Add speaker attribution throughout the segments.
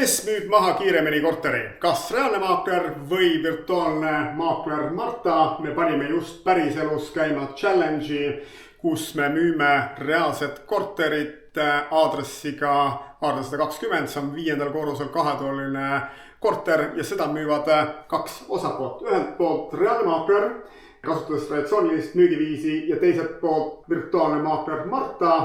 Speaker 1: Kes müüb maha kiiremini korteri? Kas reaalne maakler või virtuaalne maakler Marta? Me panime just päriselus käima challenge'i, kus me müüme reaalset korterit aadressiga Aarde 120, see on 5. korrusel kahetoaline korter ja seda müüvad kaks osapoolt. Ühelt poolt reaalne maakler, kasutades traditsioonilist müügiviisi ja teiselt poolt virtuaalne maakler Marta,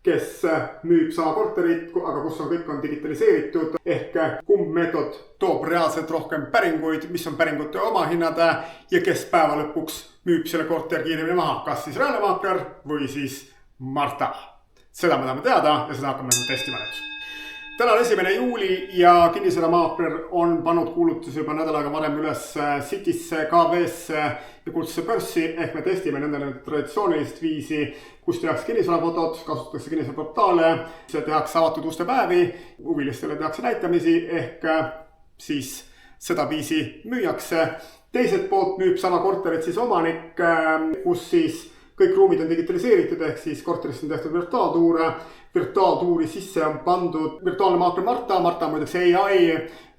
Speaker 1: kes müüb sama korterit, aga kus kõik on digitaliseeritud, ehk kumb meetod toob reaalselt rohkem päringuid, mis on päringute omahinnad ja kes päeva lõpuks müüb selle korteri kiiremini maha, kas siis reaalne maakler või siis Marta. Seda me tahame teada ja seda hakkame testima nüüd. Täna on 1. juuli ja kinnisvaramaakler on pannud kuulutusi juba nädal aega varem üles Citysse, KV-sse ja Kuldsesse börssi, ehk me testime nendele traditsioonilist viisi, kus tehakse kinnisvarafotod, kasutatakse kinnisvaraportaale, tehakse avatud uste päevi, huvilistele tehakse näitamisi, ehk siis seda viisi müüakse. Teiselt poolt müüb sama korterit siis omanik, kus siis kõik ruumid on digitaliseeritud, ehk siis korterist on tehtud virtuaaltuuri sisse on pandud virtuaalne maakler Marta. Marta on muideks AI,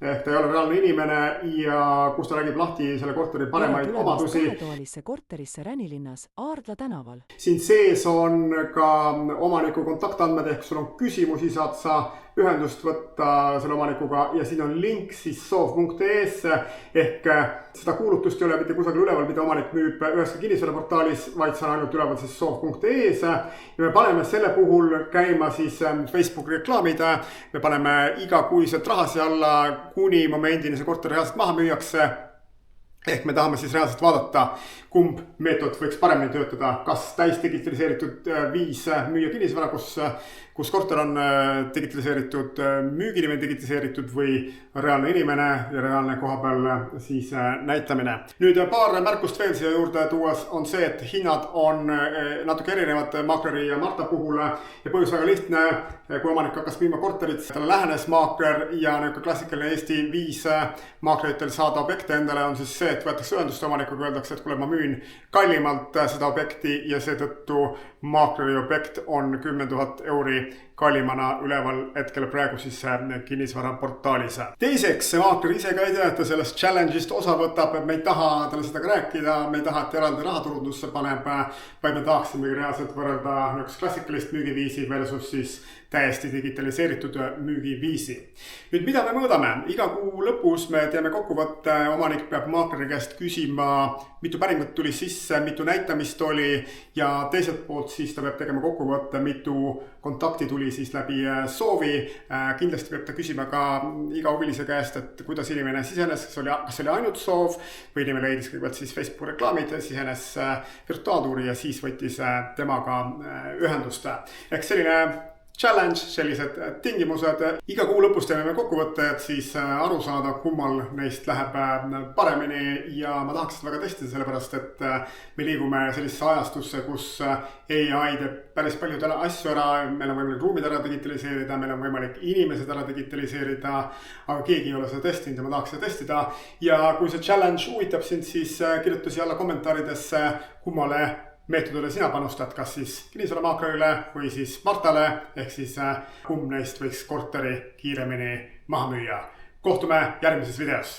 Speaker 1: ehk ta ei ole reaalne inimene ja kus ta räägib lahti selle korteri paremaid omadusi.
Speaker 2: Kahetoalisse korterisse Ränilinnas Aardla tänaval.
Speaker 1: Siin sees on ka omaniku kontaktandmed, ehk sul on küsimusi, saad sa ühendust võtta selle omanikuga ja siin on link siis soov.ee-s, ehk seda kuulutust ei ole mitte kusagil üleval, mida omanik müüb üheski kinnisvaraportaalis, vaid see on ainult üleval siis soov.ee-s ja me paneme selle puhul käima siis Facebooki reklaamid, me paneme igakuiselt rahasi alla kuni momendini see korter reaalselt maha müüakse. Ehk me tahame siis reaalselt vaadata, kumb meetod võiks paremini töötada, kas täis digitaliseeritud viis müüa kinnisvara, kus korter on digitaliseeritud, müüginimene digitaliseeritud või reaalne inimene ja reaalne koha peal siis näitamine. Nüüd paar märkust veel siia juurde tuues on see, et hinnad on natuke erinevad maakleri ja Marta puhul ja põhjus väga lihtne, kui omanik hakkas müüma korterit, talle lähenes maakler ja klassikaline Eesti viis maakleritel saada objekte endale on siis see, et võetakse ühendust omanikuga, öeldakse, et kuule, ma müün kallimalt seda objekti ja seetõttu maakleri objekt on 10 000 euri kallimana üleval hetkel praegu siis kinnisvaraportaalis. Teiseks, see maakler ise ka ei tea, et ta sellest challenge'ist osa võtab, me ei taha talle seda rääkida, me ei taha, et eraldi rahaturundusse paneb, vaid me tahaksime reaalselt võrrelda klassikalist müügiviisi versus siis täiesti digitaliseeritud müügiviisi. Nüüd, mida me mõõdame? Iga kuu lõpus me teeme kokkuvõtte, omanik peab maakleri käest küsima, mitu päringut tuli sisse, mitu näitamist oli ja teiselt poolt siis ta peab tegema kokkuvõtte, mitu kontakti tuli siis läbi soovi. Kindlasti peab ta küsima ka iga huvilise käest, et kuidas inimene sisenes, kas oli ainult soov või inimene leidis kõigepealt siis Facebook reklaamid, sisenes virtuaaltuuri ja siis võttis temaga ühendust. Ehk selline challenge, sellised tingimused. Iga kuu lõpus teeme kokkuvõtte, et siis aru saada, kummal neist läheb paremini ja ma tahaks väga testida, sellepärast et me liigume sellisesse ajastusse, kus AI teeb päris palju asju ära, meil on võimalik ruumid ära digitaliseerida, meil on võimalik inimesed ära digitaliseerida, aga keegi ei ole seda testinud ja ma tahaks seda testida. Ja kui see challenge huvitab sind, siis kirjuta siia alla kommentaaridesse, kummale meetodile sina panustad, kas siis kinnisvaramaaklerile või siis Martale, ehk siis kumb neist võiks korteri kiiremini maha müüa. Kohtume järgmises videos.